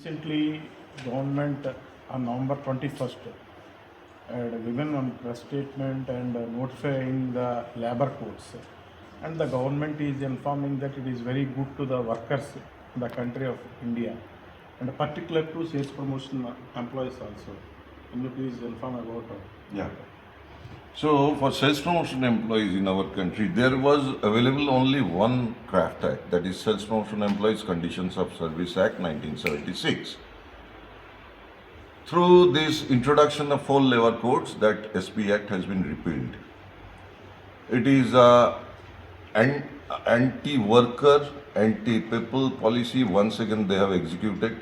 Recently, government on November 21st had given one press statement and notifying the labor codes. And the government is informing that it is very good to the workers in the country of India and particular to sales promotion employees also. Can you please inform about Yeah. So for sales promotion employees in our country, there was available only one craft act, that is Sales Promotion Employees Conditions of Service Act 1976. Through this introduction of 4 labor codes, that SP Act has been repealed. It is an anti-worker, anti-people policy once again they have executed,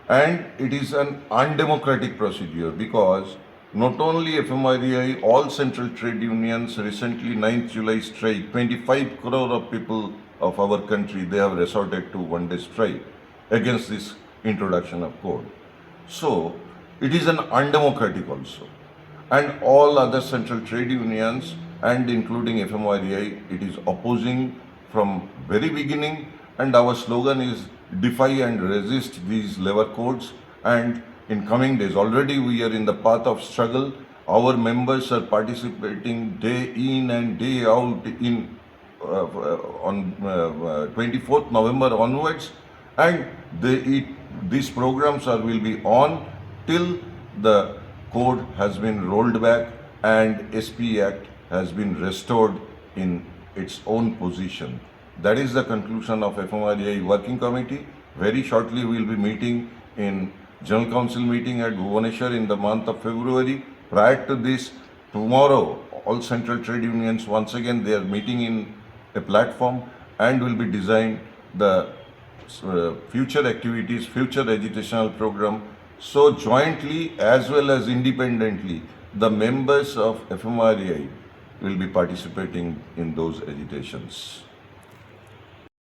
and it is an undemocratic procedure because not only FMREI, all central trade unions recently 9th July strike, 25 crore of people of our country, they have resorted to one-day strike against this introduction of code. So it is an undemocratic also. And all other central trade unions and including FMREI, it is opposing from very beginning, and our slogan is defy and resist these labor codes. And in coming days, already we are in the path of struggle. Our members are participating day in and day out in on 24th November onwards, and these programs will be on till the code has been rolled back and SP Act has been restored in its own position. That is the conclusion of FMREI Working Committee. Very shortly we will be meeting in General Council meeting at Bhubaneswar in the month of February. Prior to this, tomorrow, all central trade unions, once again, they are meeting in a platform and will be designing the future activities, future educational program. So jointly as well as independently, the members of FMREI will be participating in those agitations.